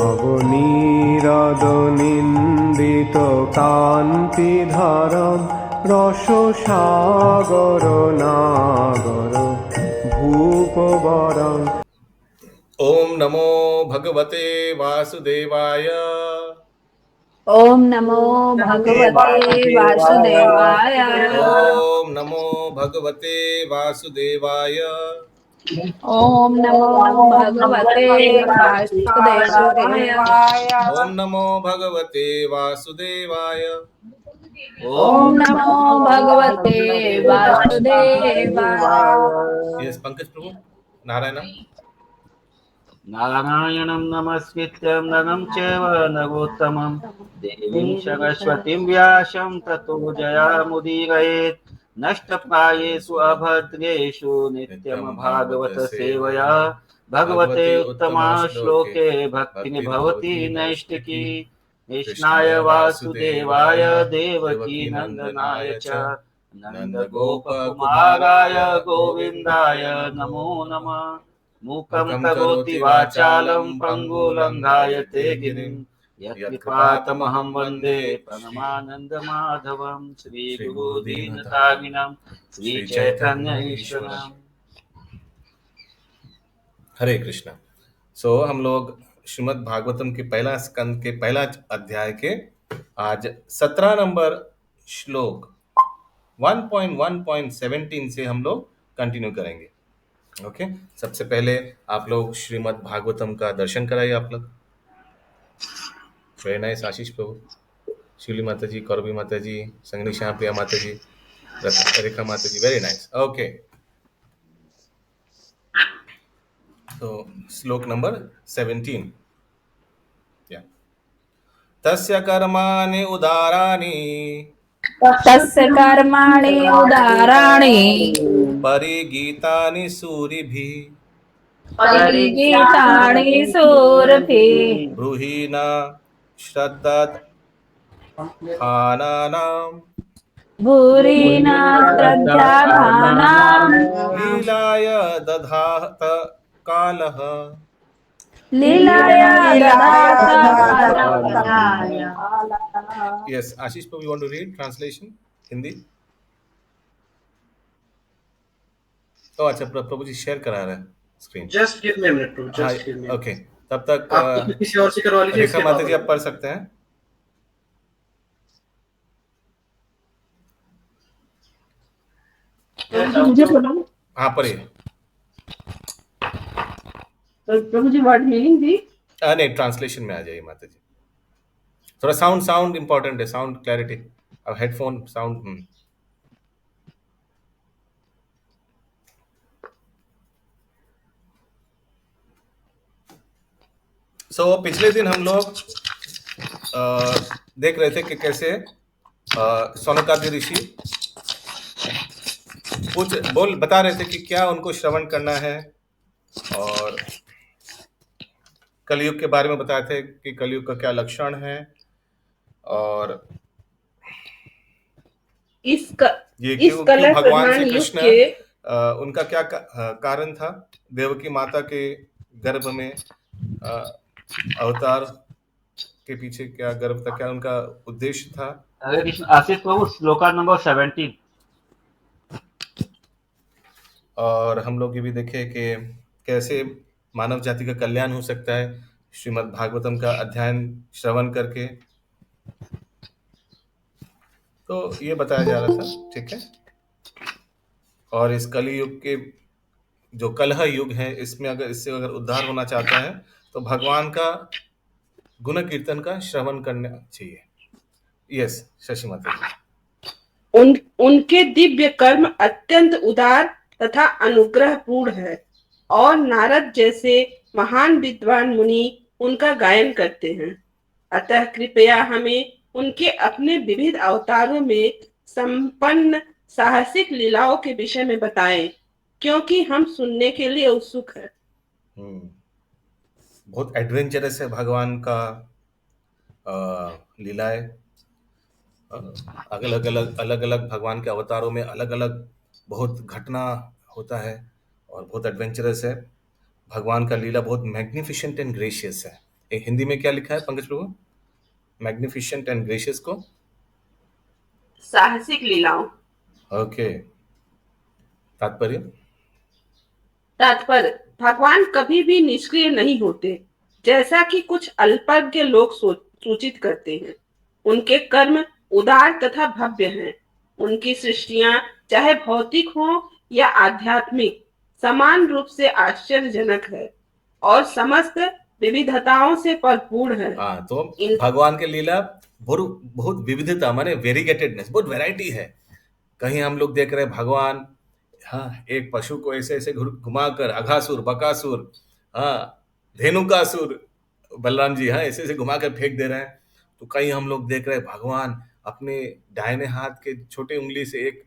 নবনীরদ-নিন্দিত কান্তিধারম রসসাগর নাগর ভূপবরং। ओम नमो भगवते वासुदेवाय। ओम नमो भगवते वासुदेवाय। ओम नमो भगवते वासुदेवाय। ओम नमो भगवते वासुदेवाय। ओम नमो भगवते वासुदेवाय। ओम नमो भगवते वासुदेवाय। यस पंकज प्रभु नारायण। नारायणं नमस्कृत्यं नरं चैव नरोत्तमं देवीं सरस्वतीं व्यासं ततो जयामुदीरयेत्। नष्टप्रायेषु अभद्रेषु नित्यं भागवत सेवया भगवते उत्तमश्लोके भक्तिः भवति नैष्टिकी। कृष्णाय वासुदेवाय देवकी नन्दनाय च नन्दगोपकुमाराय गोविन्दाय नमो नमः। मूकं करोति वाचालं पङ्गुलङ्घायते गिरिं यत्कृपातमहं वन्दे परमानन्दमाधवं। श्रीगुरुदीनतारिणं श्रीचैतन्य ईश्वरम्। हरे कृष्णा। सो हम लोग श्रीमद् भागवतम के पहला स्कंद के पहला अध्याय के आज 17 नंबर श्लोक 1.1.17 से हम लोग कंटिन्यू करेंगे। ओके सबसे पहले आप लोग श्रीमद् भागवतम का दर्शन कराइए। आप लोग वेरी नाइस। आशीष प्रभु, शिवली माता जी, कौरवी माता जी, संगनी श्याम प्रिया माता जी, रेखा माता जी, वेरी नाइस। ओके तो श्लोक नंबर 17। तस्य कर्माणि उदाराणि तस्य कर्माणि उदाराणि परिगीतानि सूरिभिः परिगीतानि सूरभिः ब्रूहि न श्रद्धाधानां भूरिना श्रद्धाधानां लीलाय दधात कालः। लीलाया ददात। Yes, Ashish Prabhu, you want to read translation Hindi? तो अच्छा प्रभु जी शेयर करा रहे हैं screen. Just give me a minute to just give me. Okay तब तक आप किसी और से करवा लीजिए। रेखा माता जी आप पढ़ सकते हैं। मुझे पढ़ो। हाँ पढ़िए। तो प्रभु जी वर्ड मीनिंग थी। नहीं ट्रांसलेशन में आ जाइए माता जी। थोड़ा साउंड इंपॉर्टेंट है, साउंड क्लैरिटी। अब हेडफोन साउंड पिछले दिन हम लोग देख रहे थे कि कैसे सौनकादि ऋषि बता रहे थे कि क्या उनको श्रवण करना है, और कलयुग के बारे में बताए थे कि कलयुग का क्या लक्षण है, और इस क्यों भगवान श्री कृष्ण उनका क्या कारण था, देवकी माता के गर्भ में अवतार के पीछे क्या गर्भ था, क्या उनका उद्देश्य था। हरे कृष्ण। आशीष प्रभु श्लोका नंबर 17। और हम लोग ये भी देखे कि कैसे मानव जाति का कल्याण हो सकता है श्रीमद् भागवतम का अध्ययन श्रवण करके, तो ये बताया जा रहा था। ठीक है। और इस कलयुग के जो कलह युग है, इसमें इससे अगर उद्धार होना चाहता है तो भगवान का गुण कीर्तन का श्रवण करना चाहिए। यस शशि माता जी। उनके दिव्य कर्म अत्यंत उदार तथा अनुग्रहपूर्ण है, और नारद जैसे महान विद्वान मुनि उनका गायन करते हैं। अतः कृपया हमें उनके अपने विविध अवतारों में संपन्न साहसिक लीलाओं के विषय में बताएं, क्योंकि हम सुनने के लिए उत्सुक हैं। बहुत एडवेंचरस है भगवान का लीलाएं। अलग अलग भगवान के अवतारों में अलग अलग बहुत घटना होता है और बहुत एडवेंचरस है। भगवान का लीला बहुत मैग्निफिसेंट एंड ग्रेशियस है। हिंदी में क्या लिखा है पंकज प्रभु? मैग्निफिसेंट एंड ग्रेशियस को साहसिक लीलाओं। ओके, तात्पर्य? तात्पर्य, भगवान कभी भी निष्क्रिय नहीं होते, जैसा कि कुछ अल्पज्ञ लोग सूचित करते हैं। उनके कर्म उदार तथा भव्य हैं। उनकी सृष्टियां चाहे भौतिक हो या आध्यात्मिक, समान रूप से आश्चर्यजनक है और समस्त विविधताओं से भरपूर है। हाँ, तो इन भगवान के लीला बहुत बहुत विविधता माने वेरीगेटेडनेस, बहुत वैरायटी है। कहीं हम लोग देख रहे हैं भगवान, हाँ, एक पशु को ऐसे ऐसे घुमाकर, अघासुर, बकासुर, हाँ, धेनुकासुर, बलराम जी, हाँ, ऐसे ऐसे घुमाकर फेंक दे रहे हैं। तो कहीं हम लोग देख रहे हैं भगवान अपने दाहिने हाथ के छोटे उंगली से एक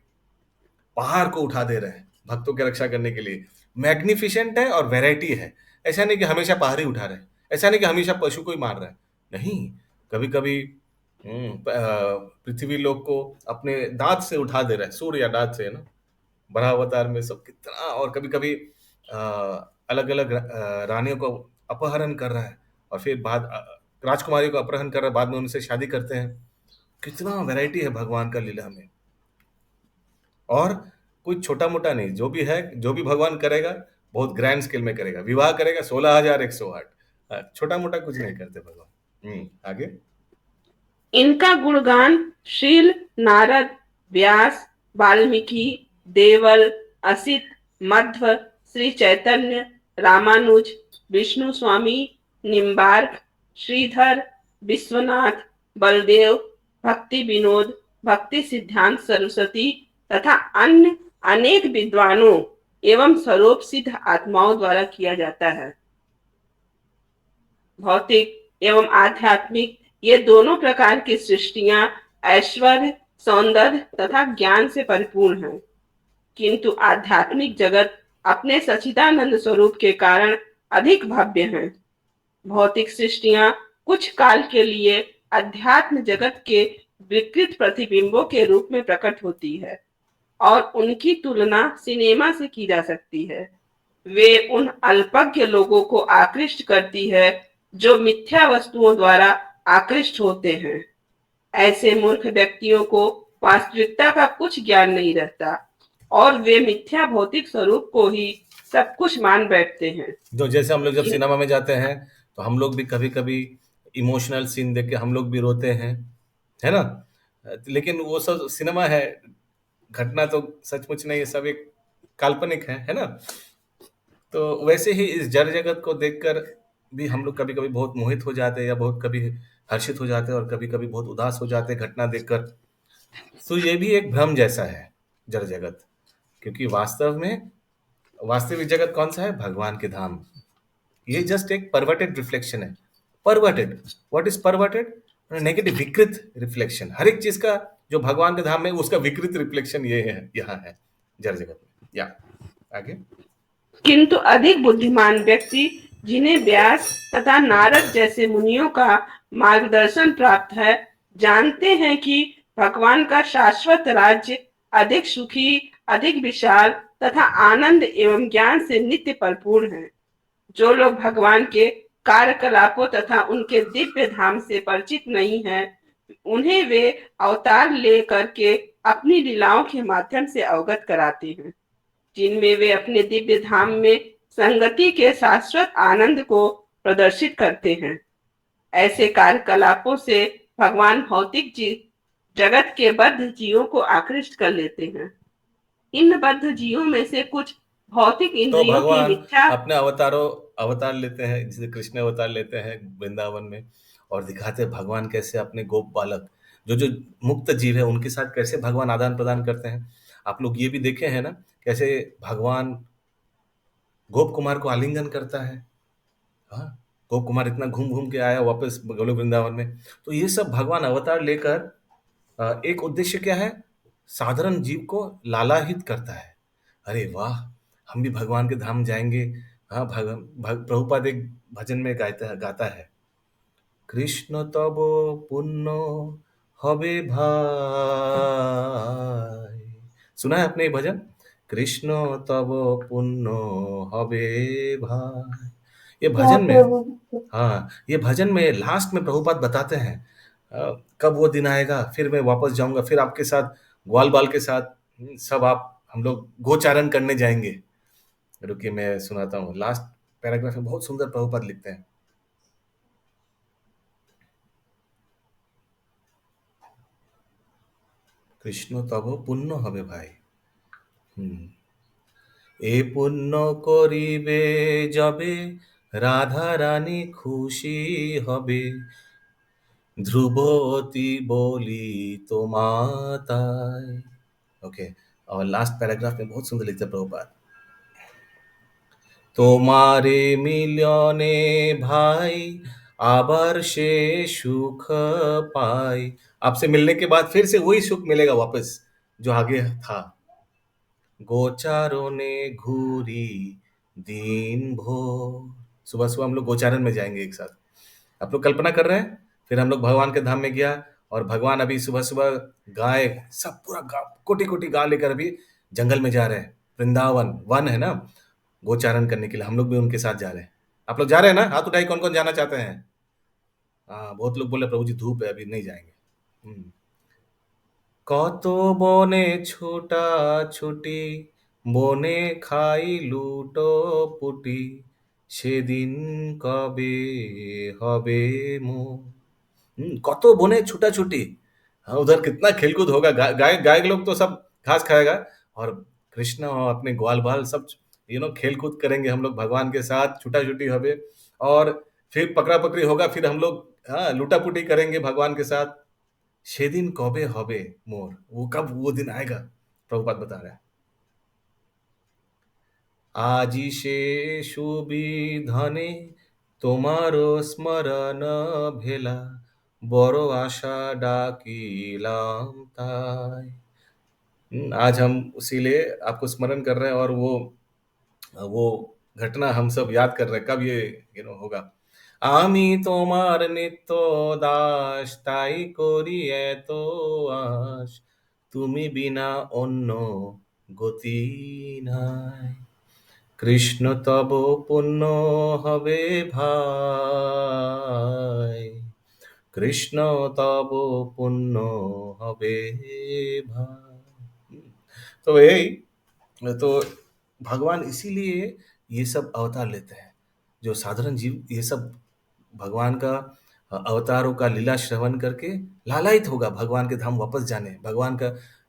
पहाड़ को उठा दे रहे हैं भक्तों की रक्षा करने के लिए। मैग्निफिसेंट है और वैरायटी है। ऐसा नहीं कि हमेशा पहाड़ ही उठा रहे हैं, ऐसा नहीं कि हमेशा पशु को ही मार रहे हैं, नहीं। कभी कभी पृथ्वी लोक को अपने दांत से उठा दे रहे हैं, सूर्य या दांत से, है ना, बड़ा अवतार में सब कितना। और कभी कभी अलग अलग रानियों को अपहरण कर रहा है और फिर राजकुमारी को अपहरण कर रहा है, बाद में उनसे शादी करते हैं। कितना वैरायटी है भगवान का लीला में। और कोई छोटा मोटा नहीं, जो भी है, जो भी भगवान करेगा बहुत ग्रैंड स्केल में करेगा। विवाह करेगा 16,108, छोटा मोटा कुछ नहीं करते भगवान। आगे। इनका गुणगान शील, नारद, व्यास, वाल्मीकि, देवल, असित, मध्व, श्री चैतन्य, रामानुज, विष्णु स्वामी, निम्बार्क, श्रीधर, विश्वनाथ, बलदेव, भक्ति विनोद, भक्ति सिद्धांत सरस्वती तथा अन्य अनेक विद्वानों एवं स्वरूप सिद्ध आत्माओं द्वारा किया जाता है। भौतिक एवं आध्यात्मिक ये दोनों प्रकार की सृष्टियां ऐश्वर्य, सौंदर्य तथा ज्ञान से परिपूर्ण हैं, किंतु आध्यात्मिक जगत अपने सच्चिदानंद स्वरूप के कारण अधिक भव्य हैं। भौतिक सृष्टियां कुछ काल के लिए अध्यात्म जगत के विकृत प्रतिबिंबों के रूप में प्रकट होती है और उनकी तुलना सिनेमा से की जा सकती है। वे उन अल्पज्ञ लोगों को आकृष्ट करती है जो मिथ्या वस्तुओं द्वारा आकृष्ट होते हैं। ऐसे मूर्ख व्यक्तियों को वास्तविकता का कुछ ज्ञान नहीं रहता और वे मिथ्या भौतिक स्वरूप को ही सब कुछ मान बैठते हैं। जो जैसे हम लोग जब सिनेमा में जाते हैं तो हम लोग भी कभी कभी इमोशनल सीन देख के हम लोग भी रोते हैं, है ना, लेकिन वो सब सिनेमा है, घटना तो सचमुच नहीं है, सब एक काल्पनिक है ना। तो वैसे ही इस जड़ जगत को देखकर भी हम लोग कभी कभी बहुत मोहित हो जाते हैं या बहुत कभी हर्षित हो जाते हैं और कभी कभी बहुत उदास हो जाते हैं घटना देखकर। तो ये भी एक भ्रम जैसा है जड़ जगत, क्योंकि वास्तव में वास्तविक जगत कौन सा है? भगवान के धाम। ये जस्ट एक परवर्टेड रिफ्लेक्शन है। Perverted, what is perverted? Negative, विकृत रिफ्लेक्शन। हर एक चीज का जो भगवान के धाम में उसका विकृत रिफ्लेक्शन ये है, यहाँ है जड़ जगत में। या आगे। किंतु अधिक बुद्धिमान व्यक्ति जिन्हें व्यास तथा नारद जैसे मुनियों का मार्गदर्शन प्राप्त है, जानते हैं कि भगवान का शाश्वत राज्य अधिक सुखी, अधिक विशाल तथा आनंद एवं ज्ञान से नित्य परिपूर्ण है। जो लोग भगवान के कार्यकलापों तथा उनके दिव्य धाम से परिचित नहीं हैं, उन्हें वे अवतार लेकर के अपनी लीलाओं के माध्यम से अवगत कराते हैं, जिनमें वे अपने दिव्य धाम में संगति के शाश्वत आनंद को प्रदर्शित करते हैं। ऐसे कार्यकलापों से भगवान भौतिक जगत के बद्ध जीवों को आकृष्ट कर लेते हैं। इन बद्ध जीवों में से कुछ भौतिक तो इंद्रियों की भगवान मिथ्या अपने अवतार लेते हैं, जैसे कृष्ण अवतार लेते हैं वृंदावन में और दिखाते हैं भगवान कैसे अपने गोप बालक जो जो मुक्त जीव है उनके साथ कैसे भगवान आदान प्रदान करते हैं। आप लोग ये भी देखे हैं ना, कैसे भगवान गोप कुमार को आलिंगन करता है। हाँ, गोप कुमार इतना घूम घूम के आया वापस गोलोक वृंदावन में। तो ये सब भगवान अवतार लेकर एक उद्देश्य क्या है? साधारण जीव को लालाहित करता है। अरे वाह, हम भी भगवान के धाम जाएंगे। हाँ, प्रभुपाद एक भजन में गाता है, कृष्ण तब पुण्य हबे भाई। सुना है आपने ये भजन? कृष्ण तब पुण्य हबे भाई। ये भजन में, हाँ, ये भजन में लास्ट में प्रभुपाद बताते हैं कब वो दिन आएगा, फिर मैं वापस जाऊंगा, फिर आपके साथ ग्वाल बाल के साथ सब आप हम लोग गोचारण करने जाएंगे। रुकिए मैं सुनाता हूँ, लास्ट पैराग्राफ में बहुत सुंदर प्रभुपाद लिखते हैं। কৃষ্ণ তব পুণ্য হবে ভাই। এ পুণ্য করিবে যবে রাধা রানী খুশি হবে, ধ্রুবতী বলি তো মাতায়। ओके, और लास्ट पैराग्राफ में बहुत सुंदर लिखते हैं प्रभुपाद, তোমারে মিলনে भाई आबर से सुख पाई। आपसे मिलने के बाद फिर से वही सुख मिलेगा वापस जो आगे था। गोचारों घूरी दिन भोर, सुबह सुबह हम लोग गोचारण में जाएंगे एक साथ। आप लोग कल्पना कर रहे हैं, फिर हम लोग भगवान के धाम में गया और भगवान अभी सुबह सुबह गाय सब पूरा कोटि कोटि गाय लेकर अभी जंगल में जा रहे हैं। वृंदावन वन है ना, गोचारण करने के लिए हम लोग भी उनके साथ जा रहे हैं। आप लोग जा रहे हैं ना? हाथ उठाइए कौन कौन जाना चाहते हैं। हाँ, बहुत लोग बोले प्रभु जी धूप है अभी नहीं जाएंगे। কত বনে ছোটা ছুটি, বনে খাই লুটো পুটি, সেদিন কবে হবে মোর। কত বने छूटा छूटी, हाँ उधर कितना खेलकूद होगा, गाय गाय लोग तो सब घास खाएगा और कृष्ण और अपने ग्वाल बाल सब खेल कूद करेंगे हम लोग भगवान के साथ, छूटा छूटी होवे और फिर पकड़ा पकड़ी होगा, फिर हम लोग हाँ लूटा पुटी करेंगे भगवान के साथ। সেদিন কবে হবে মোর, वो कब वो दिन आएगा, प्रभुपाद बता रहे हैं। আজি সে সুবিধনে তোমারো স্মরণ ভেলা, বড় आशा ডাকিলাম তাই। आज हम इसीलिए आपको स्मरण कर रहे हैं और वो घटना हम सब याद कर रहे हैं, कब ये होगा। আমি তোমার নিত্য দাস, তাই করি এত আশ, তুমি বিনা অন্য গতি নাই। কৃষ্ণ তব পুণ্য হবে ভাই, কৃষ্ণ তব পুণ্য হবে ভাই। तो यही तो भगवान इसीलिए ये सब अवतार लेते हैं। जो साधारण जीव ये सब भगवान का अवतारों का लीला श्रवण करके लालायित होगा भगवान के धाम वापस जाने, भगवान का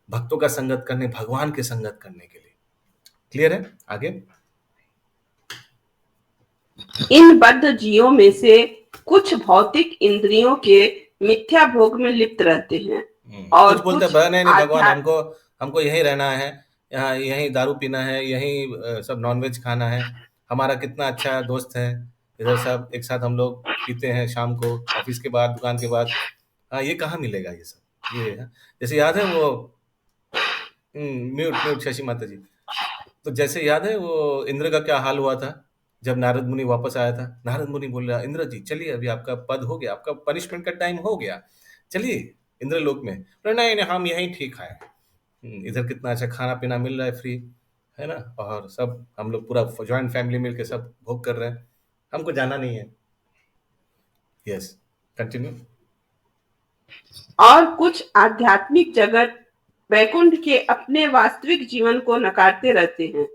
भक्तों का संगत करने, भगवान के संगत करने के लिए। क्लियर है? आगे इन बद्ध जीवों में से कुछ भौतिक इंद्रियों के मिथ्या भोग में लिप्त रहते हैं और कुछ बोलते कुछ हैं नहीं नहीं भगवान आध्यात्म हमको यहीं रहना है, यहाँ यहीं दारू पीना है, यहीं सब नॉनवेज खाना है, हमारा कितना अच्छा दोस्त है, इधर सब एक साथ हम लोग पीते हैं शाम को ऑफिस के बाद दुकान के बाद। हाँ ये कहाँ मिलेगा ये सब, ये है। जैसे याद है वो म्यूट म्यूट शशि माता जी, तो जैसे याद है वो इंद्र का क्या हाल हुआ था जब नारद मुनि वापस आया था। नारद मुनि बोल रहा इंद्र जी चलिए अभी आपका पद हो गया, आपका पनिशमेंट का टाइम हो गया, चलिए इंद्रलोक में। नहीं नहीं हम यहीं ठीक है, इधर कितना अच्छा खाना पीना मिल रहा है फ्री, है ना, और सब हम लोग पूरा जॉइंट फैमिली मिलके सब भोग कर रहे हैं, हमको जाना नहीं है। Yes continue. और कुछ आध्यात्मिक जगत वैकुंठ के अपने वास्तविक जीवन को नकारते रहते हैं।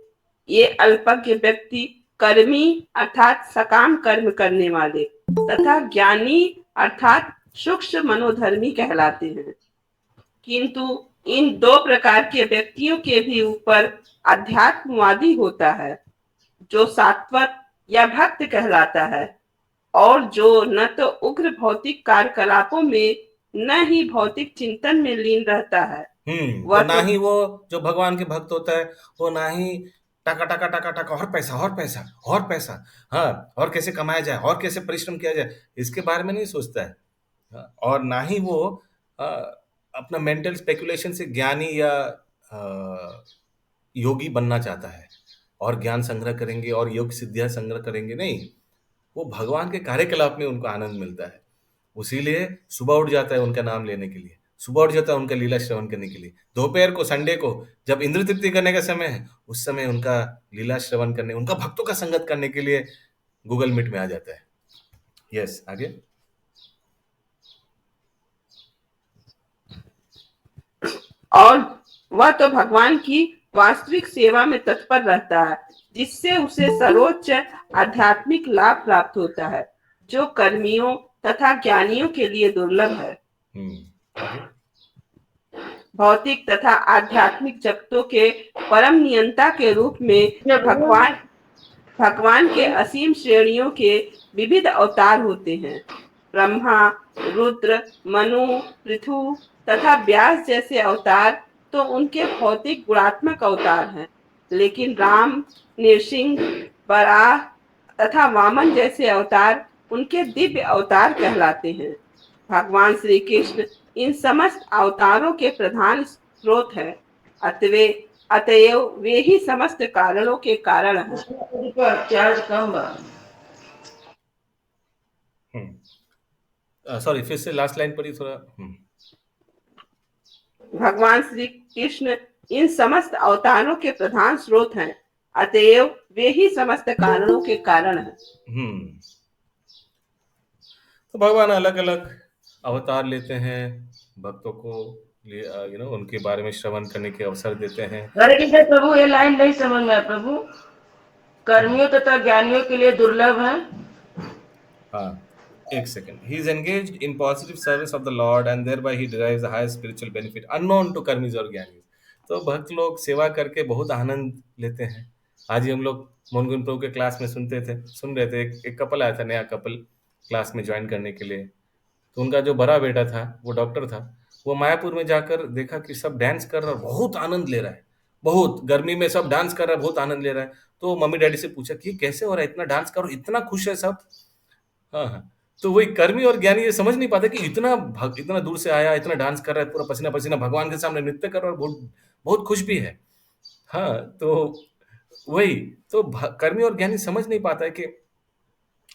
ये अल्पज्ञ व्यक्ति कर्मी अर्थात सकाम कर्म करने वाले तथा ज्ञानी अर्थात सूक्ष्म मनोधर्मी कहलाते हैं। किंतु इन दो प्रकार के व्यक्तियों के भी ऊपर अध्यात्मवादी होता है, जो सात्वत या भक्त कहलाता है और जो न तो उग्र भौतिक कार्यकलापों में न ही भौतिक चिंतन में लीन रहता है। तो ना ही वो जो भगवान के भक्त होता है वो ना ही टका टका टका टका और पैसा और पैसा और पैसा, हाँ और कैसे कमाया जाए और कैसे परिश्रम किया जाए इसके बारे में नहीं सोचता है। हाँ, और ना ही वो अपना मेंटल स्पेकुलेशन से ज्ञानी या योगी बनना चाहता है और ज्ञान संग्रह करेंगे और योग सिद्धियां संग्रह करेंगे, नहीं, वो भगवान के कार्यकलाप में उनको आनंद मिलता है। उसीलिए सुबह उठ जाता है उनका नाम लेने के लिए, सुबह उठ जाता है उनका लीला श्रवण करने के लिए, दोपहर को संडे को जब इंद्र तृप्ति करने का समय है उस समय उनका लीला श्रवण करने, उनका भक्तों का संगत करने के लिए गूगल मीट में आ जाता है। यस, आगे। और वह तो भगवान की वास्तविक सेवा में तत्पर रहता है, जिससे उसे सर्वोच्च आध्यात्मिक लाभ प्राप्त होता है, जो कर्मियों तथा ज्ञानियों के लिए दुर्लभ है। आगे। भौतिक तथा आध्यात्मिक जगतों के परम नियंता के रूप में भगवान के असीम श्रेणियों के विविध अवतार होते हैं। ब्रह्मा, रुद्र, मनु, पृथु तथा व्यास जैसे अवतार तो उनके भौतिक गुणात्मक अवतार हैं, लेकिन राम, नृसिंह, वराह तथा वामन जैसे अवतार उनके दिव्य अवतार कहलाते हैं। भगवान श्री कृष्ण इन समस्त अवतारों के प्रधान स्रोत है, अतएव वे ही समस्त कारणों के कारण हैं। सॉरी, फिर से लास्ट लाइन पढ़ी थोड़ा। भगवान श्री कृष्ण इन समस्त अवतारों के प्रधान स्रोत हैं, अतएव वे ही समस्त कारणों के कारण हैं। तो भगवान अलग अलग अवतार लेते हैं, भक्तों को उनके बारे में श्रवण करने के अवसर देते हैं। हरे कृष्ण प्रभु, ये लाइन नहीं समझ में आया प्रभु। कर्मियों तथा ज्ञानियों के लिए दुर्लभ है। हाँ, एक second. He is engaged in positive service of the Lord and thereby he derives the highest spiritual benefit unknown to कर्मीज और ज्ञानी। तो भक्त लोग सेवा करके बहुत आनंद लेते हैं। आज ही हम लोग मोहन प्रभु के क्लास में सुन रहे थे, एक कपल आया था, नया कपल क्लास में ज्वाइन करने के लिए। तो उनका जो बड़ा बेटा था, वो डॉक्टर था, वो मायापुर में जाकर देखा कि सब डांस कर रहा है, बहुत आनंद ले रहा है, बहुत गर्मी में सब डांस कर रहा है, बहुत आनंद ले रहा है। तो मम्मी डैडी से पूछा कि कैसे हो रहा है, इतना डांस करो, इतना खुश है सब। हाँ, तो वही कर्मी और ज्ञानी ये समझ नहीं पाते कि इतना दूर से आया, इतना डांस कर रहा है, पूरा पसीना पसीना, भगवान के सामने नृत्य कर रहा है, बहुत बहुत खुश भी है। हाँ, तो वही तो कर्मी और ज्ञानी समझ नहीं पाता है कि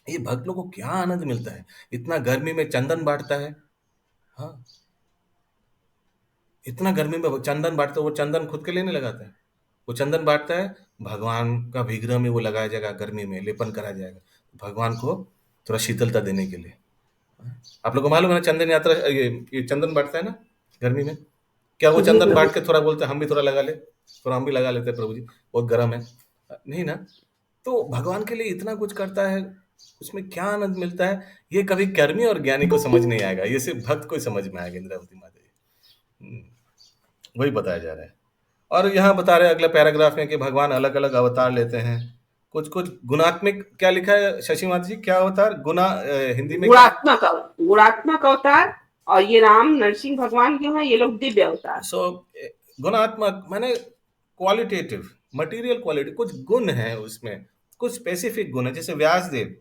ये भक्त लोगों को क्या आनंद मिलता है। इतना गर्मी में चंदन बांटता है। हाँ, इतना गर्मी में चंदन बांटता है, वो चंदन खुद के लिए नहीं लगाता है, वो चंदन बांटता है भगवान का विग्रह में वो लगाया जाएगा, गर्मी में लेपन करा जाएगा भगवान को थोड़ा शीतलता देने के लिए। आप लोगों को मालूम है ना, चंदन यात्रा ये चंदन बांटता है ना गर्मी में। क्या वो चंदन बांट के थोड़ा बोलते हैं हम भी थोड़ा लगा ले, थोड़ा हम भी लगा लेते हैं प्रभु जी, बहुत गर्म है, नहीं ना। तो भगवान के लिए इतना कुछ करता है, उसमें क्या आनंद मिलता है, ये कभी कर्मी और ज्ञानी को समझ नहीं आएगा, ये सिर्फ भक्त को ही समझ में आएगा। इंद्रावती माता जी वही बताया जा रहा है। और यहाँ बता रहे हैं अगले पैराग्राफ में कि भगवान अलग अलग अवतार लेते हैं। कुछ गुणात्मक, क्या लिखा है शशि माता जी, क्या अवतार हिंदी में? गुणात्मक अवतार। और ये राम नरसिंह भगवान जो है, ये लोग दिव्य अवतार। सो गुणात्मक माने क्वालिटेटिव, मटेरियल क्वालिटी, कुछ गुण है उसमें, कुछ स्पेसिफिक गुण है। जैसे व्यास देव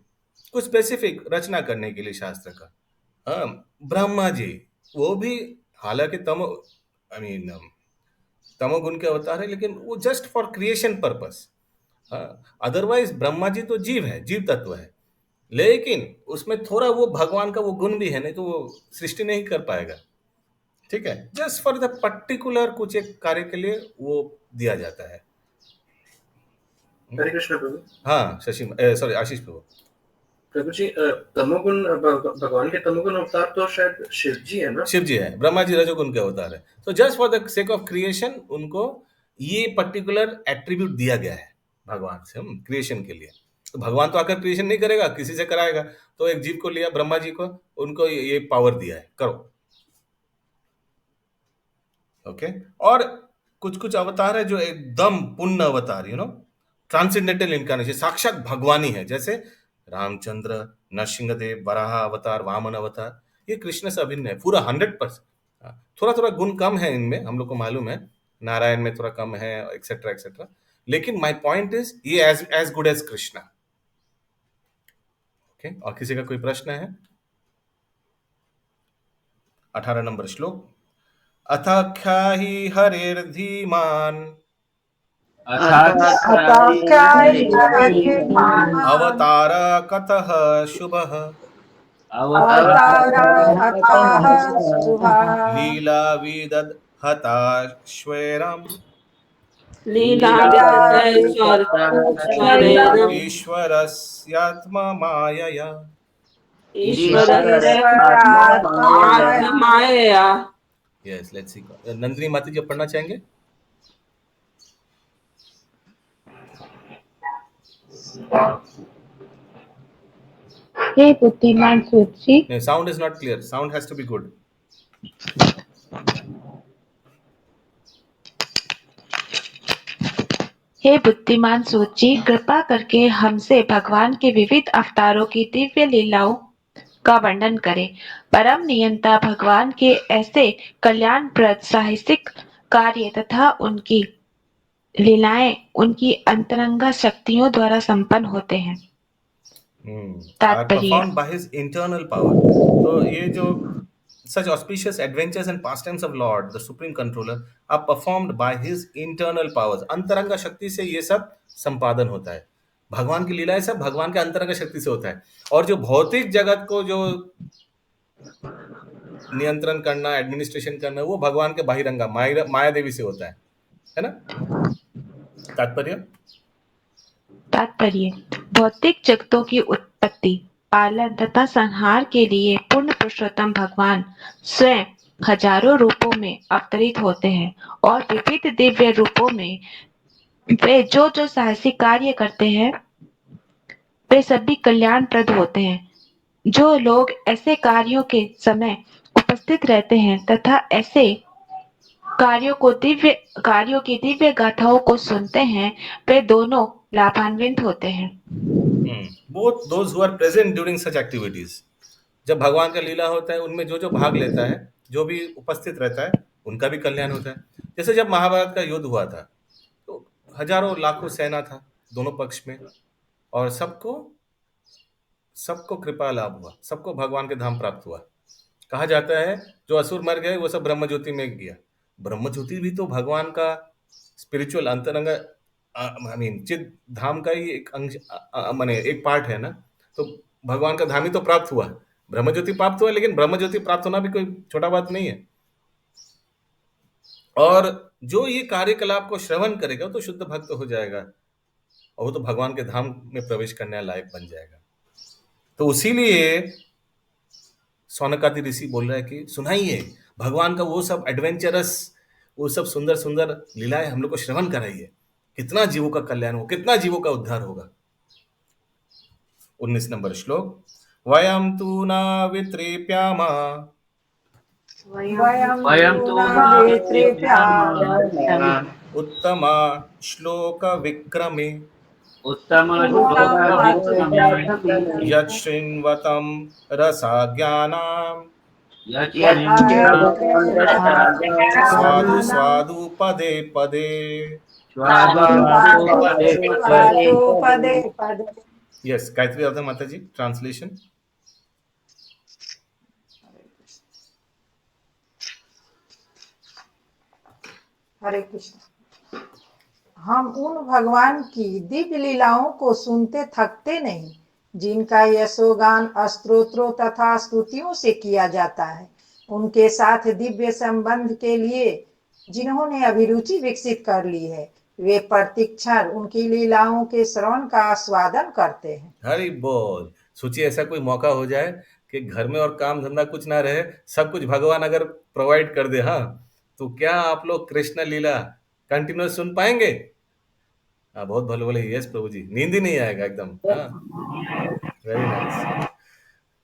कुछ स्पेसिफिक रचना करने के लिए शास्त्र का। ब्रह्मा जी वो भी हालांकि तमोगुण के अवतार है, लेकिन वो just for creation purpose. Otherwise Brahma ji तो जीव है, जीव तत्व है, लेकिन उसमें थोड़ा वो भगवान का वो गुण भी है, नहीं तो वो सृष्टि नहीं कर पाएगा। ठीक है, जस्ट फॉर द पर्टिकुलर कुछ एक कार्य के लिए वो दिया जाता है। हरे कृष्ण प्रभु। हाँ सॉरी आशीष प्रभु। प्रभु जी, तमोगुण, भगवान के तमोगुण अवतार तो शायद शिव जी है ना? शिव जी है, ब्रह्मा जी रजोगुण के अवतार है। तो just for the sake of creation उनको ये पर्टिकुलर एट्रीब्यूट दिया गया है भगवान से, हम क्रिएशन के लिए। तो भगवान तो आकर क्रिएशन नहीं करेगा, किसी से कराएगा। तो एक जीव को लिया, ब्रह्मा जी को, उनको ये पावर दिया है, करो। ओके। और कुछ अवतार है जो एकदम पुण्य अवतार, ट्रांसेंडेंटल इनकारनेशन, साक्षात भगवानी है। जैसे रामचंद्र, नरसिंहदेव, वराह अवतार, वामन अवतार, ये कृष्ण से अभिन्न है पूरा 100%। थोड़ा गुण कम है इनमें, हम लोग को मालूम है, नारायण में थोड़ा कम है, एक्सेट्रा एक्सेट्रा, लेकिन माय पॉइंट इज ये as good as Krishna. Okay. और किसी का कोई प्रश्न है? 18 नंबर श्लोक। अथाख्याहि हरेर्धीमान अवतार कतः शुभः लीला विदधता श्वेरम् लीलाश्वरेण ईश्वरस्यात्मा मायया ईश्वरस्य ईश्वरात्माया आत्माया। यस लेट्स सी नंदिनी माता जी आप पढ़ना चाहेंगे हे बुद्धिमान सूची sound is not clear sound has to be good हे बुद्धिमान सूची कृपा करके हमसे भगवान के विविध अवतारों की दिव्य लीलाओं का वर्णन करें। परम नियंता भगवान के ऐसे कल्याणप्रद साहसिक कार्य तथा उनकी लीलाएं उनकी अंतरंगा शक्तियों द्वारा संपन्न होते हैं। तात्पर्य performed by his internal power तो ये जो such auspicious adventures and pastimes of Lord the supreme controller are performed by his internal powers अंतरंगा शक्ति से ये सब संपादन होता है भगवान की लीलाएं सब भगवान के अंतरंगा शक्ति से होता है और जो भौतिक जगत को जो नियंत्रण करना एडमिनिस्ट्रेशन करना वो भगवान के बाहिरंगा माया देवी से होता है ना तात्पर्य भौतिक जगतों की उत्पत्ति पालन तथा संहार के लिए पूर्ण पुरुषोत्तम भगवान स्वयं हजारों रूपों में अवतरित होते हैं और विविध दिव्य रूपों में वे जो साहसिक कार्य करते हैं वे सभी कल्याणप्रद होते हैं। जो लोग ऐसे कार्यों के समय उपस्थित रहते हैं तथा ऐसे कार्यों की दिव्य गाथाओं को सुनते हैं वे दोनों लाभान्वित होते हैं। Both those who are present during such activities जब भगवान का लीला होता है उनमें जो भाग लेता है जो भी उपस्थित रहता है उनका भी कल्याण होता है। जैसे जब महाभारत का युद्ध हुआ था तो हजारों लाखों सेना था दोनों पक्ष में और सबको कृपा लाभ हुआ सबको भगवान के धाम प्राप्त हुआ। कहा जाता है जो असुर मर गए वो सब ब्रह्म ज्योति में गया। ब्रह्म ज्योति भी तो भगवान का स्पिरिचुअल अंतरंग चिद धाम का ही एक अंश माने एक पार्ट है ना तो भगवान का धाम ही तो प्राप्त हुआ ब्रह्म ज्योति प्राप्त हुआ लेकिन ब्रह्म ज्योति प्राप्त होना भी कोई छोटा बात नहीं है। और जो ये कार्यकलाप को श्रवण करेगा तो शुद्ध भक्त हो जाएगा और वो तो भगवान के धाम में प्रवेश करने लायक बन जाएगा। तो उसीलिए सौनकादि ऋषि बोल रहा है कि सुनाइए भगवान का वो सब एडवेंचरस वो सब सुंदर सुंदर लीलाएं हम लोग को श्रवण कराइए कितना जीवों का कल्याण हो कितना जीवों का उद्धार होगा। 19 नंबर श्लोक वयम तु न वित्रेप्यामा वयं तु उत्तमा श्लोक विक्रमे यत् शृण्वतं रसाज्ञानां स्वादु स्वादु पदे पदे यस गायत्री राधा माता जी ट्रांसलेशन। हरे कृष्ण। हम उन भगवान की दिव्य लीलाओं को सुनते थकते नहीं जिनका यशोगान स्तोत्रों तथा स्तुतियों से किया जाता है। उनके साथ दिव्य संबंध के लिए जिन्होंने अभिरुचि विकसित कर ली है वे प्रतीक्षण उनकी लीलाओं के श्रवण का आस्वादन करते हैं। हरि बोल। सोचिए ऐसा कोई मौका हो जाए कि घर में और काम धंधा कुछ ना रहे सब कुछ भगवान अगर प्रोवाइड कर दे हाँ तो क्या आप लोग कृष्ण लीला कंटिन्यूस सुन पाएंगे? हाँ बहुत भले भले यस प्रभु जी नींद ही नहीं आएगा एकदम। Very nice.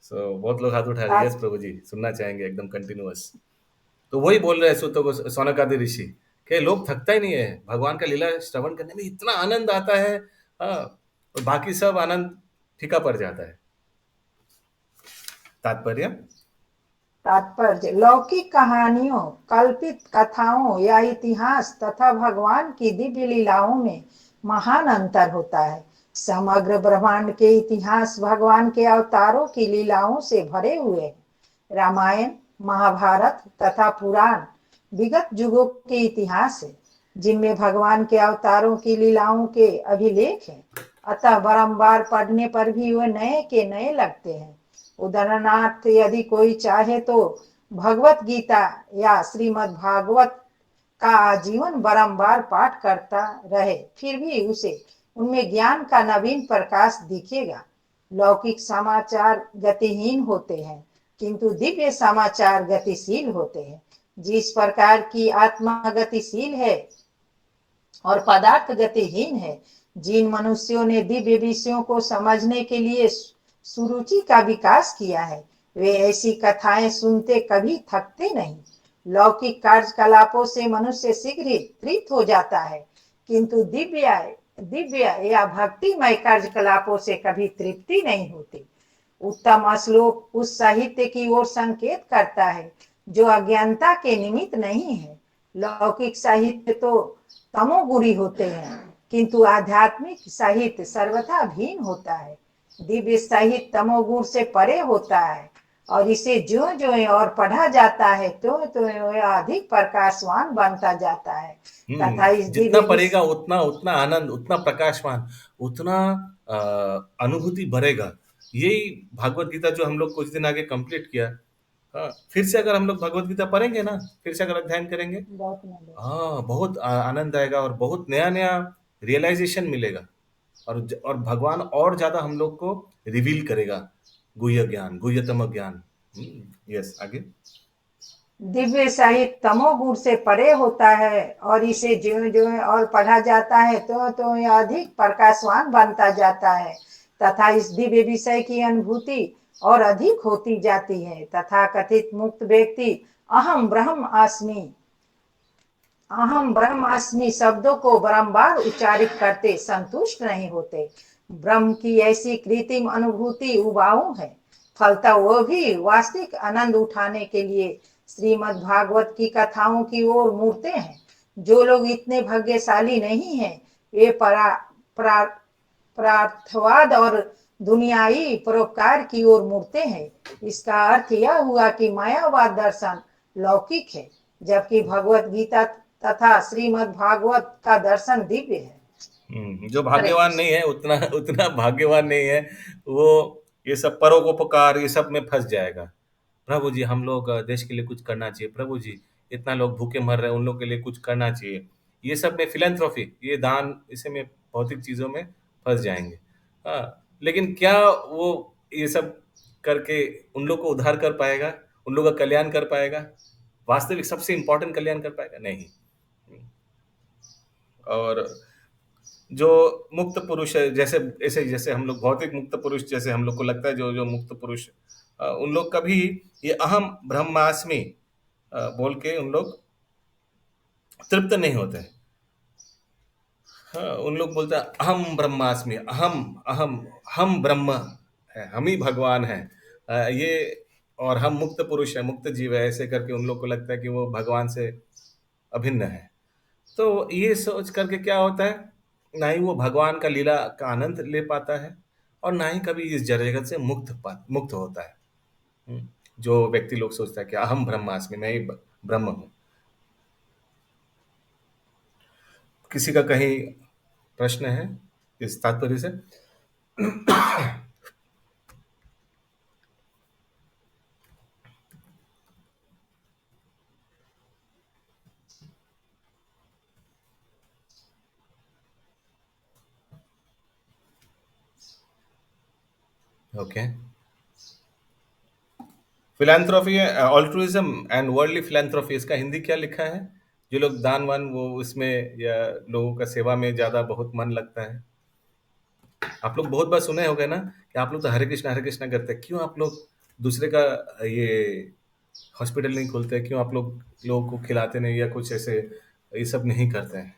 सो बहुत लोग हाथ उठा रहे यस प्रभु जी सुनना चाहेंगे एकदम कंटिन्यूअस। तो वही बोल रहे हैं सौनकादि ऋषि कि लोग थकता ही नहीं है भगवान का लीला श्रवण करने में इतना आनंद आता है हाँ और बाकी सब आनंद फीका पड़ जाता है। तात्पर्य लौकिक कहानियों कल्पित कथाओं या इतिहास तथा भगवान की दिव्य लीलाओं में महान अंतर होता है। समग्र ब्रह्मांड के इतिहास भगवान के अवतारों की लीलाओं से भरे हुए हैं। रामायण महाभारत तथा पुराण विगत युगों के इतिहास है जिनमें भगवान के अवतारों की लीलाओं के अभिलेख हैं। अतः बारंबार पढ़ने पर भी वे नए के नए लगते हैं। उदाहरणार्थ यदि कोई चाहे तो भगवत गीता या श्रीमद् भागवत का आजीवन बारंबार पाठ करता रहे, फिर भी उसे उनमें ज्ञान का नवीन प्रकाश दिखेगा। लौकिक समाचार गतिहीन होते हैं, किंतु दिव्य समाचार गतिशील होते हैं। जिस प्रकार की आत्मा गतिशील है और पदार्थ गतिहीन है, जिन मनुष्यों ने दिव्य विषयों को समझने के लिए सुरुचि का विकास किया है, वे ऐसी कथाएं सुनते कभी थकते नहीं। लौकिक कार्यकलापों से मनुष्य शीघ्र ही तृप्त हो जाता है, किंतु दिव्य या भक्तिमय कार्यकलापों से कभी तृप्ति नहीं होती। उत्तम श्लोक उस साहित्य की ओर संकेत करता है जो अज्ञानता के निमित्त नहीं है। लौकिक साहित्य तो तमोगुणी होते हैं, किंतु आध्यात्मिक साहित्य सर्वथा भिन्न होता है। दिव्य साहित्य तमोगुण से परे होता है और इसे ज्यों ज्यों और पढ़ा जाता है तो यह अधिक प्रकाशवान बनता जाता है तथा इस जितना पढ़ेगा उतना उतना आनंद, उतना प्रकाशवान, उतना अनुभूति बढ़ेगा। यही भागवत गीता जो हम लोग कुछ दिन आगे कंप्लीट किया, हाँ, फिर से अगर हम लोग भगवत गीता पढ़ेंगे ना, फिर से अगर अध्ययन करेंगे, हाँ, बहुत आनंद आएगा और बहुत नया नया रियलाइजेशन मिलेगा और भगवान और ज्यादा हम लोग को रिवील करेगा गुह्य ज्ञान, गुह्यतम ज्ञान। यस, आगे। दिव्य साहित्य तमोगुण से परे होता है और इसे ज्यों ज्यों और पढ़ा जाता है तो यह अधिक प्रकाशवान बनता जाता है तथा इस दिव्य विषय की अनुभूति और अधिक होती जाती है। तथा कथित मुक्त व्यक्ति अहम ब्रह्म अस्मि शब्दों को बारंबार उच्चारित करते संतुष्ट नहीं होते। ब्रह्म की ऐसी कृत्रिम अनुभूति उबाऊ है, फलता वो भी वास्तविक आनंद उठाने के लिए श्रीमद् भागवत की कथाओं की ओर मुड़ते हैं। जो लोग इतने भाग्यशाली नहीं हैं, वे परार्थवाद और दुनियाई परोपकार की ओर मुड़ते हैं। इसका अर्थ यह हुआ कि मायावाद दर्शन लौकिक है, जबकि भगवत गीता तथा श्रीमद् भागवत का दर्शन दिव्य है। जो भाग्यवान नहीं है उतना भाग्यवान नहीं है, वो ये सब परोपकार ये सब में फंस जाएगा। प्रभु जी, हम लोग देश के लिए कुछ करना चाहिए, प्रभु जी इतना लोग भूखे मर रहे हैं, उन लोग के लिए कुछ करना चाहिए, ये सब में फिलैंथ्रोफी, ये दान, इसे में भौतिक चीजों में फंस जाएंगे। हाँ, लेकिन क्या वो ये सब करके उन लोग को उद्धार कर पाएगा, उन लोग का कल्याण कर पाएगा, वास्तविक सबसे इंपॉर्टेंट कल्याण कर पाएगा? नहीं। और जो मुक्त पुरुष है, जैसे हम लोग भौतिक मुक्त पुरुष, जैसे हम लोग को लगता है जो मुक्त पुरुष, उन लोग कभी ये अहम ब्रह्मास्मि बोल के उन लोग तृप्त नहीं होते। हाँ, उन लोग बोलते हैं अहम ब्रह्मास्मि, हम ब्रह्म है, हम ही भगवान है, ये, और हम मुक्त पुरुष है, मुक्त जीव है, ऐसे करके उन लोग को लगता है कि वो भगवान से अभिन्न है। तो ये सोच करके क्या होता है, ना ही वो भगवान का लीला का आनंद ले पाता है और ना ही कभी इस जगत से मुक्त होता है। जो व्यक्ति लोग सोचता है कि अहम ब्रह्मास्मि, मैं ही ब्रह्म हूं। किसी का कहीं प्रश्न है इस तात्पर्य से? Okay. Philanthropy, altruism and worldly philanthropy, इसका हिंदी क्या लिखा है? जो लोग दानवान, वो उसमें या लोगों का सेवा में ज्यादा बहुत मन लगता है। आप लोग बहुत बार सुने होंगे ना कि आप लोग तो हरे कृष्णा करते हैं, क्यों आप लोग दूसरे का ये हॉस्पिटल नहीं खोलते, क्यों आप लोग लोगों को खिलाते नहीं या कुछ ऐसे ये सब नहीं करते हैं?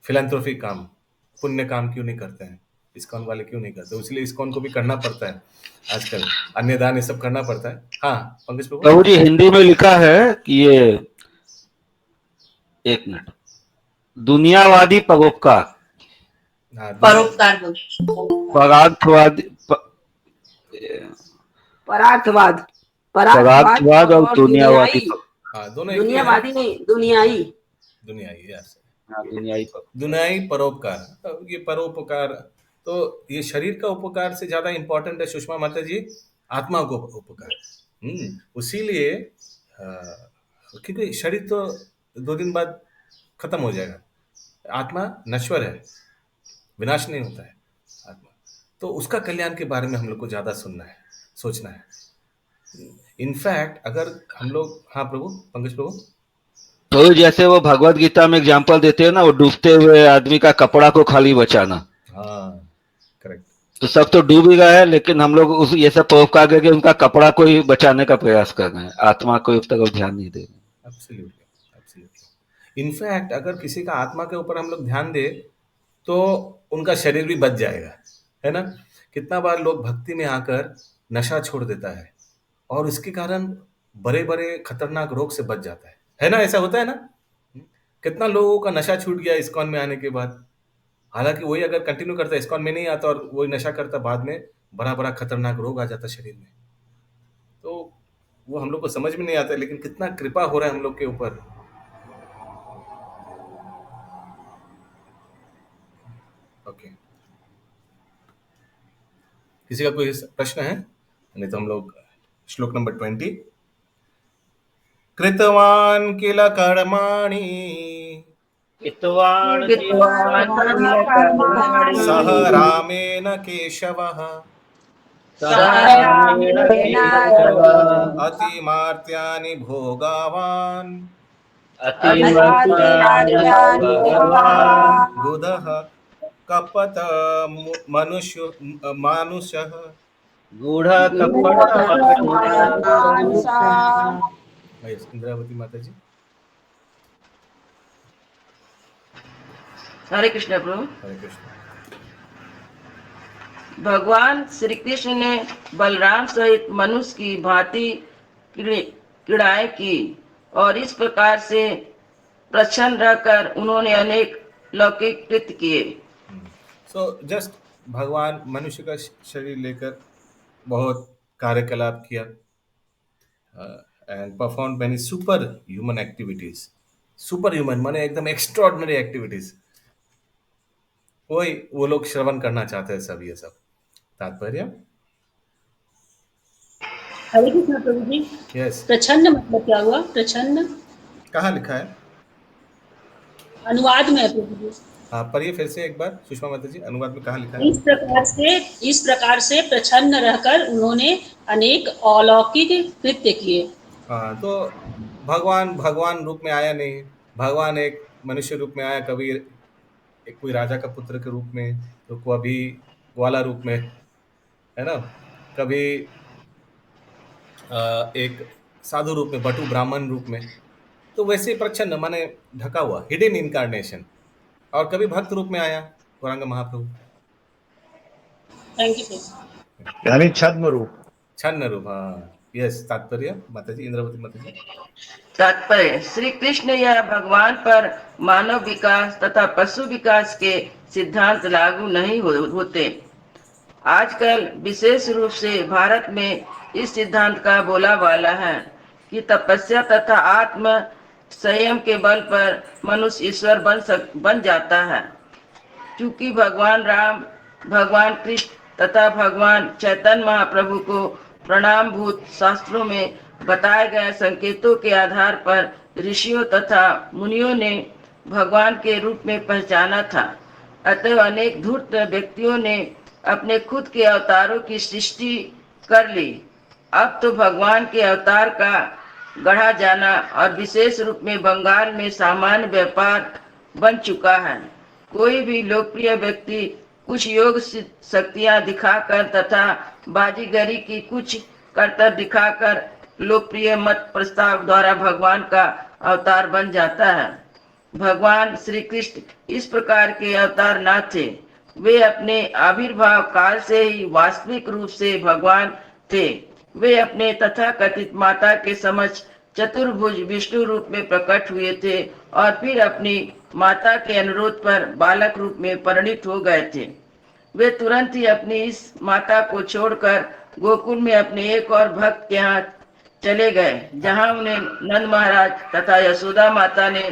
फिलैंथ्रोपी काम, पुण्य काम क्यों नहीं करते हैं? इस्कॉन वाले क्यों नहीं करते? इसलिए इस्कॉन को भी करना पड़ता है आजकल, अन्य दान ये सब करना पड़ता है। हाँ पंकज प्रभु जी, हिंदी में लिखा है कि ये, एक मिनट, दुनियावादी परोपकार, परार्थवाद और दुनियावादी, दोनों दुनियावादी नहीं, दुनियाई परोपकार। ये परोपकार तो ये शरीर का उपकार से ज्यादा इंपॉर्टेंट है सुषमा माता जी, आत्मा को उपकार। इसीलिए क्योंकि शरीर तो 2 दिन बाद खत्म हो जाएगा। आत्मा नश्वर है, विनाश नहीं होता है आत्मा। तो उसका कल्याण के बारे में हम लोग को ज्यादा सुनना है, सोचना है। इनफैक्ट अगर हम लोग, हाँ प्रभु, पंकज प्रभु। तो जैसे वो भगवत गीता में एग्जाम्पल देते हैं ना, वो डूबते हुए आदमी का कपड़ा को खाली बचाना। हाँ, करेक्ट। तो सब तो डूब ही गए हैं, लेकिन हम लोग उस ये सब परोपकार करके उनका कपड़ा को ही बचाने का प्रयास कर रहे हैं, आत्मा को उस तरफ ध्यान नहीं दे रहे। Absolutely, absolutely. इनफैक्ट अगर किसी का आत्मा के ऊपर हम लोग ध्यान दे तो उनका शरीर भी बच जाएगा, है ना। कितना बार लोग भक्ति में आकर नशा छोड़ देता है और इसके कारण बड़े बड़े खतरनाक रोग से बच जाता है ना। ऐसा होता है ना। कितना लोगों का नशा छूट गया इस्कॉन में आने के बाद। हालांकि वही अगर कंटिन्यू करता, इस्कॉन में नहीं आता और वही नशा करता, बाद में बड़ा बड़ा खतरनाक रोग आ जाता शरीर में। तो वो हम लोग को समझ में नहीं आता, लेकिन कितना कृपा हो रहा है हम लोग के ऊपर। ओके, किसी का कोई प्रश्न है? नहीं तो हम लोग श्लोक नंबर 20। कृतवान किल कर्माणि इतवान सह रामेण केशवः अतिमार्त्यानि भोगावान् बुधः कपट मानुषः। गूढ़ कपट इंद्रावती माता जी। हरे कृष्ण प्रभु। हरे कृष्ण। भगवान श्री कृष्ण ने बलराम सहित मनुष्य की भांति क्रीड़ाएं की और इस प्रकार से प्रसन्न रहकर उन्होंने अनेक लौकिक कृत्य किए। सो जस्ट भगवान मनुष्य का शरीर लेकर बहुत कार्यकलाप किया and perform many super human activities. Super human माने एकदम एक्स्ट्रॉर्डिनरी एक्टिविटीज। वही वो लोग श्रवण करना चाहते हैं सब। ये सब तात्पर्य। हरे कृष्ण प्रभु जी। यस। प्रछन्न मतलब क्या हुआ? प्रछन्न कहाँ लिखा है? अनुवाद में है प्रभु जी। हाँ, पढ़िए फिर से एक बार सुषमा माता जी, अनुवाद में कहाँ लिखा है? इस प्रकार से प्रछन्न रहकर उन्होंने अनेक अलौकिक कृत्य किए। हाँ, तो भगवान रूप में आया नहीं। भगवान एक मनुष्य रूप में आया, कभी एक कोई राजा का पुत्र के रूप में, तो कभी ग्वाला रूप में, है ना। कभी एक साधु रूप में, बटु ब्राह्मण रूप में। तो वैसे प्रच्छन्न माने ढका हुआ, हिडन इनकारनेशन। और कभी भक्त रूप में आया गौरांग महाप्रभु। थैंक यू प्रभु। यानी छद्म रूप। छन्न रूप, हाँ। यस, तात्पर्य माता जी, इंद्रावती माता जी। तात्पर्य, श्री कृष्ण या भगवान पर मानव विकास तथा पशु विकास के सिद्धांत लागू नहीं होते। आजकल विशेष रूप से भारत में इस सिद्धांत का बोलाबाला है कि तपस्या तथा आत्म संयम के बल पर मनुष्य ईश्वर बन जाता है। क्योंकि भगवान राम, भगवान कृष्ण तथा भगवान चैतन्य महाप्रभु को प्रणाम भूत शास्त्रों में बताए गए संकेतों के आधार पर ऋषियों तथा मुनियों ने भगवान के रूप में पहचाना था। अतः अनेक धूर्त व्यक्तियों ने अपने खुद के अवतारों की सृष्टि कर ली। अब तो भगवान के अवतार का गढ़ा जाना और विशेष रूप में बंगाल में सामान्य व्यापार बन चुका है। कोई भी लोकप्रिय व्यक्ति कुछ योग शक्तियां दिखाकर तथा बाजीगरी की कुछ करतब दिखाकर लोकप्रिय मत प्रस्ताव द्वारा भगवान का अवतार बन जाता है। भगवान श्री कृष्ण इस प्रकार के अवतार न थे। वे अपने आविर्भाव काल से ही वास्तविक रूप से भगवान थे। वे अपने तथाकथित माता के समक्ष चतुर्भुज विष्णु रूप में प्रकट हुए थे और फिर अपनी माता के अनुरोध पर बालक रूप में परिणित हो गए थे। वे तुरंत ही अपनी इस माता को छोड़कर गोकुल में अपने एक और भक्त के यहाँ चले गए, जहाँ उन्हें नंद महाराज तथा यशोदा माता ने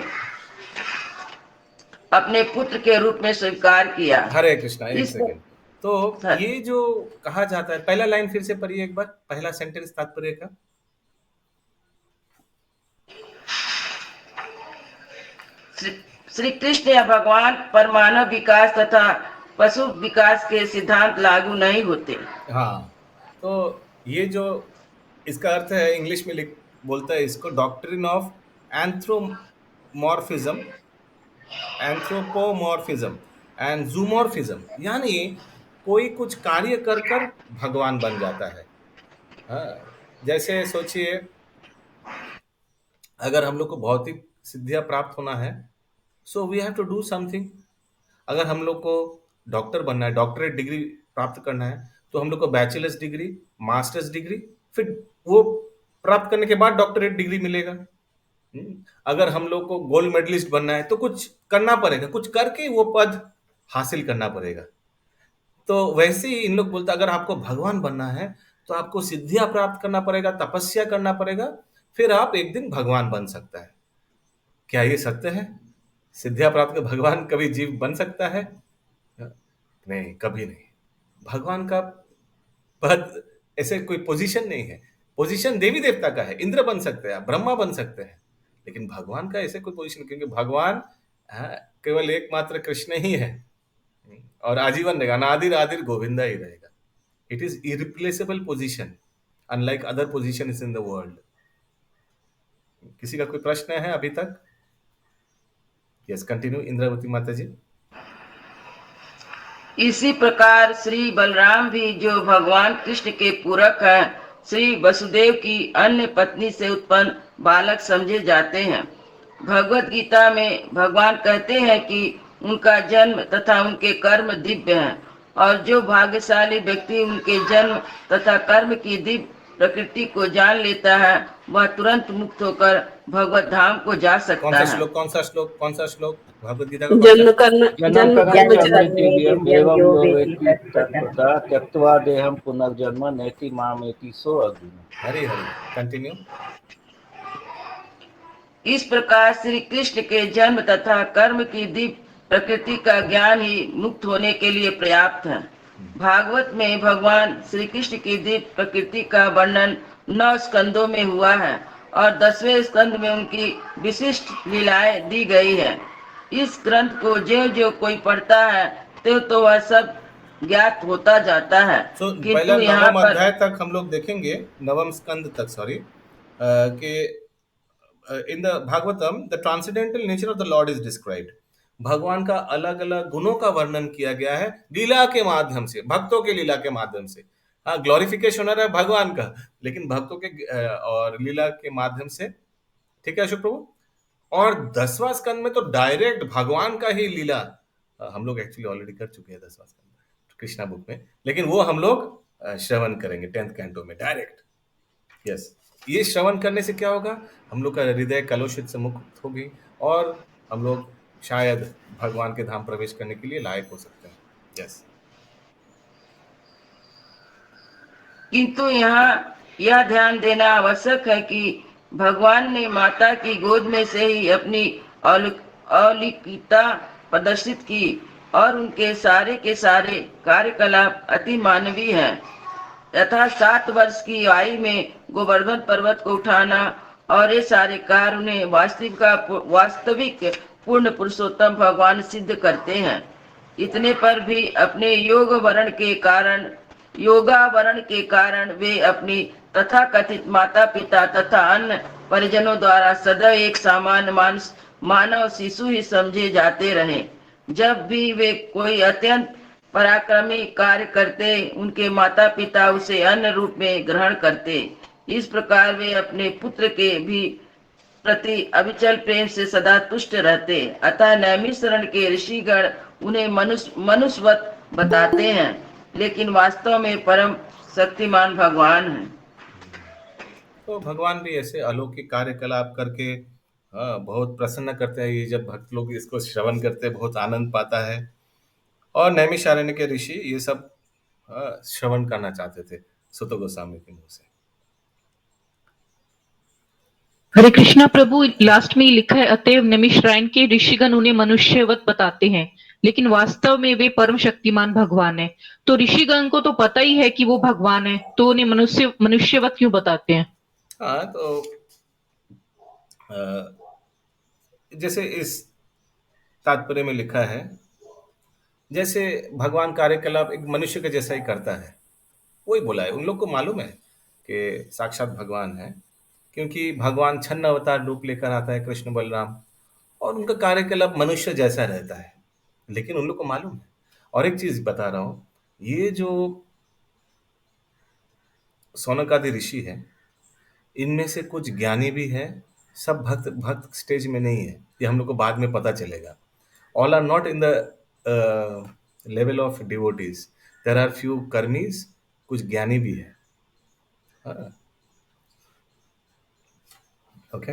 अपने पुत्र के रूप में स्वीकार किया। हरे कृष्णा। एक सेकंड। तो ये जो कहा जाता है, पहला लाइन फिर से पढ़िए एक बार, पहला सेंटेंस तात्पर्य का। श्री कृष्ण या भगवान पर मानव विकास तथा पशु विकास के सिद्धांत लागू नहीं होते। हाँ, तो ये जो इसका अर्थ है, इंग्लिश में लिख बोलता है इसको doctrine of anthropomorphism, anthropomorphism and जूमॉर्फिज्म, यानी कोई कुछ कार्य कर कर भगवान बन जाता है। हाँ, जैसे सोचिए, अगर हम लोग को भौतिक सिद्धियां प्राप्त होना है, so we have to do something. अगर हम लोग को डॉक्टर बनना है, डॉक्टरेट डिग्री प्राप्त करना है, तो हम लोग को बैचलर्स डिग्री, मास्टर्स डिग्री, फिर वो प्राप्त करने के बाद डॉक्टरेट डिग्री मिलेगा। अगर हम लोग को गोल्ड मेडलिस्ट बनना है, तो कुछ करना पड़ेगा, कुछ करके वो पद हासिल करना पड़ेगा। तो वैसे ही इन लोग बोलते, अगर आपको भगवान बनना है तो आपको सिद्धियां प्राप्त करना पड़ेगा, तपस्या करना पड़ेगा, फिर आप एक दिन भगवान बन सकता है। क्या ये सत्य है? सिद्धियां प्राप्त कर भगवान कभी जीव बन सकता है? नहीं, कभी नहीं। भगवान का पद ऐसे कोई पोजीशन नहीं है। पोजीशन देवी देवता का है, इंद्र बन सकते हैं, ब्रह्मा बन सकते हैं, लेकिन भगवान का ऐसे कोई पोजीशन, क्योंकि भगवान केवल एकमात्र कृष्ण ही है और आजीवन रहेगा, अनादिर आदिर गोविंदा ही रहेगा। It is irreplaceable position, unlike other position in the world. किसी का कोई प्रश्न है अभी तक? यस, कंटिन्यू इंद्रावती माता जी। इसी प्रकार श्री बलराम भी, जो भगवान कृष्ण के पूरक हैं, श्री वसुदेव की अन्य पत्नी से उत्पन्न बालक समझे जाते हैं। भगवत गीता में भगवान कहते हैं कि उनका जन्म तथा उनके कर्म दिव्य हैं, और जो भाग्यशाली व्यक्ति उनके जन्म तथा कर्म की दिव्य प्रकृति को जान लेता है, वह तुरंत मुक्त होकर भगवत धाम को जा सकता है। कौन सा श्लोक भगवत गीता का? जन्म कर्म एवं यो वेत्ति तत्त्वतः त्यक्त्वा देहं पुनर्जन्म नैति मामेति सो अर्जुन। हरि हरि, कंटिन्यू। इस प्रकार श्री कृष्ण के जन्म तथा कर्म की दिव्य प्रकृति का ज्ञान ही मुक्त होने के लिए पर्याप्त है। भागवत में भगवान श्री कृष्ण की दिव्य प्रकृति का वर्णन 9 स्कंदों में हुआ है, और 10वें स्कंद में उनकी विशिष्ट लीलाएं दी गई है। इस ग्रंथ को जो कोई पढ़ता है तो वह सब ज्ञात होता जाता है। पहला 9वां अध्याय तक हम लोग देखेंगे, 9वां स्कंद तक, सॉरी, कि in the Bhagavatam the transcendental nature of the Lord is described. भगवान का अलग अलग गुणों का वर्णन किया गया है लीला के माध्यम से, भक्तों के लीला के माध्यम से। हाँ, ग्लोरिफिकेशन है भगवान का, लेकिन भक्तों के और लीला के माध्यम से। ठीक है अशोक प्रभु। और 10वां स्कंद में तो डायरेक्ट भगवान का ही लीला हम लोग एक्चुअली ऑलरेडी कर चुके हैं 10वां स्कंद कृष्णा बुक में, लेकिन वो हम लोग श्रवण करेंगे 10th कैंटो में डायरेक्ट। यस, ये श्रवण करने से क्या होगा? हम लोग का हृदय कलुषित से मुक्त होगी और हम लोग शायद भगवान के धाम प्रवेश करने के लिए लायक हो सकते हैं। यस, किंतु यहाँ यह ध्यान देना आवश्यक है कि भगवान ने माता की गोद में से ही अपनी अलौकिकता प्रदर्शित की, और उनके सारे के सारे कार्यकलाप अति मानवीय हैं। तथा 7 वर्ष की आयु में गोवर्धन पर्वत को उठाना और ये सारे कार्य उन्हें वास्तविक पूर्ण पुरुषोत्तम भगवान सिद्ध करते हैं। इतने पर भी अपने योगावरण के कारण वे अपनी तथाकथित माता पिता तथा अन्य परिजनों द्वारा सदैव एक सामान्य मानव शिशु ही समझे जाते रहे। जब भी वे कोई अत्यंत पराक्रमी कार्य करते, उनके माता पिता उसे अन्य रूप में ग्रहण करते। इस प्रकार वे अपने पुत्र के भी प्रति अविचल प्रेम से सदा तुष्ट रहते। अतः नैमिषारण्य के ऋषिगण उन्हें मनुष्यवत बताते हैं, लेकिन वास्तव में परम शक्तिमान भगवान हैं। तो भगवान भी ऐसे अलौकिक कार्यकलाप करके बहुत प्रसन्न करते हैं। ये जब भक्त लोग इसको श्रवण करते हैं, बहुत आनंद पाता है। और नैमिषारण्य के ऋषि ये सब श्रवण करना चाहते थे सुत गोस्वामी के मुंह से। हरे कृष्णा प्रभु, लास्ट में लिखा है अतएव नैमिषारण्य के ऋषिगण उन्हें मनुष्यवत बताते हैं, लेकिन वास्तव में वे परम शक्तिमान भगवान है। तो ऋषिगण को तो पता ही है कि वो भगवान है, तो उन्हें मनुष्यवत क्यों बताते हैं? हाँ, तो जैसे इस तात्पर्य में लिखा है जैसे भगवान कार्यकलाप एक मनुष्य के जैसा ही करता है, वही बोला है। उन लोग को मालूम है कि साक्षात भगवान है, क्योंकि भगवान छन्न अवतार रूप लेकर आता है कृष्ण बलराम, और उनका कार्यकलाप मनुष्य जैसा रहता है, लेकिन उन लोग को मालूम है। और एक चीज बता रहा हूं, ये जो सौनकादि ऋषि है, इनमें से कुछ ज्ञानी भी है, सब भक्त भक्त स्टेज में नहीं है, ये हम लोग को बाद में पता चलेगा। All are not in the level of devotees, there are few कर्मीज, कुछ ज्ञानी भी है। ओके,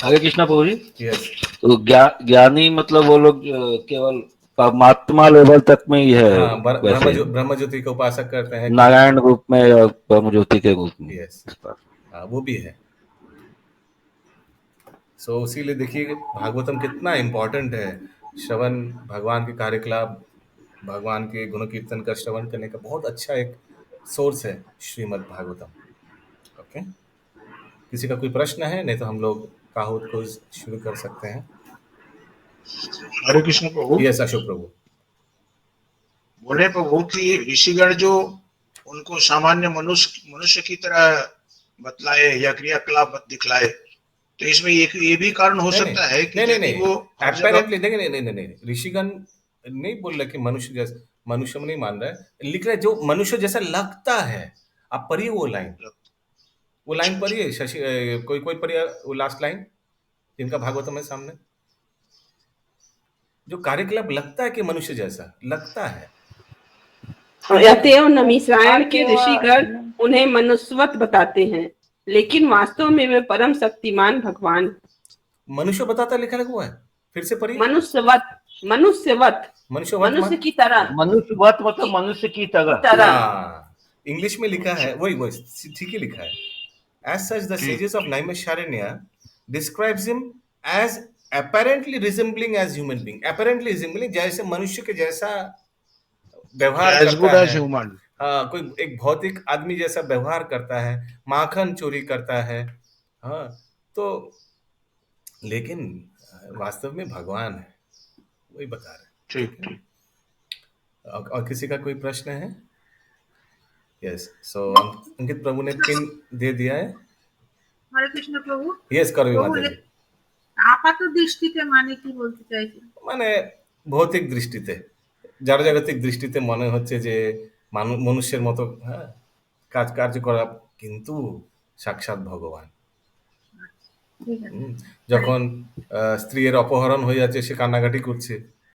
हरे कृष्णा प्रभु जी। यस, तो ज्ञानी मतलब वो लोग केवल परमात्मा लेवल तक में ही है, हाँ, वैसे ब्रह्म ज्योति का उपासक करते हैं, नारायण रूप में या ब्रह्म ज्योति के रूप में। यस, हाँ, वो भी है। सो इसीलिए देखिए भागवतम कितना इम्पोर्टेंट है। श्रवण, भगवान के कार्यकलाप, भगवान के गुण कीर्तन का श्रवण करने का बहुत अच्छा एक सोर्स है श्रीमद् भागवतम। ओके, किसी का कोई प्रश्न है? नहीं तो हम लोग काहोत को शुरू कर सकते हैं। हरे कृष्ण प्रभु। यस, अशोक प्रभु। बोले प्रभु कि ऋषिगण जो उनको सामान्य मनुष्य की तरह बतलाए या क्रियाकलाप दिखलाए, तो इसमें ये भी कारण हो सकता है कि नहीं, वो apparently नहीं, ऋषिगण नहीं बोल रहे कि मनुष्य जैसा, मनुष्य में नहीं मान रहा है, लिख रहे जो मनुष्य जैसा लगता है। आप पढ़िए वो लाइन पढ़िए, शशि कोई पढ़िए वो लास्ट लाइन जिनका भागवतम है सामने, जो कार्यकलाप लगता है कि मनुष्य जैसा लगता है। अतएव नमीश्रायण के ऋषिगण उन्हें मनुष्यवत बताते हैं, लेकिन वास्तव में वे परम शक्तिमान भगवान। मनुष्य बताता लिखा हुआ है, फिर से पढ़िए। मनुष्यवत मनुष्य की तरह। मनुष्यवत मतलब मनुष्य की तरह। इंग्लिश में लिखा है, वही ठीक ही लिखा है। As such, the sages of Naimisharanya describes him as apparently resembling as human being. Apparently resembling, जैसे मनुष्य के जैसा व्यवहार करता है। हाँ, कोई एक भौतिक आदमी जैसा व्यवहार करता है, माखन चोरी करता है। हाँ, तो लेकिन वास्तव में भगवान है, वही बता रहे। ठीक। और किसी का कोई प्रश्न है? यस, सो अंकित प्रभु ने पिन दे दिया है। हरे कृष्ण प्रभु। यस, करो माता जी। आपात दृष्टिते माने কি বলতে চাইছেন? মানে ভৌতিক দৃষ্টিতে, জড়জাগতিক দৃষ্টিতে মনে হচ্ছে যে মনুষ্যের মতো, হ্যাঁ, কার্য করা, কিন্তু সাক্ষাৎ ভগবান। যখন স্ত্রীর অপহরণ হয়ে যাচ্ছে, সে কান্নাকাটি করছে,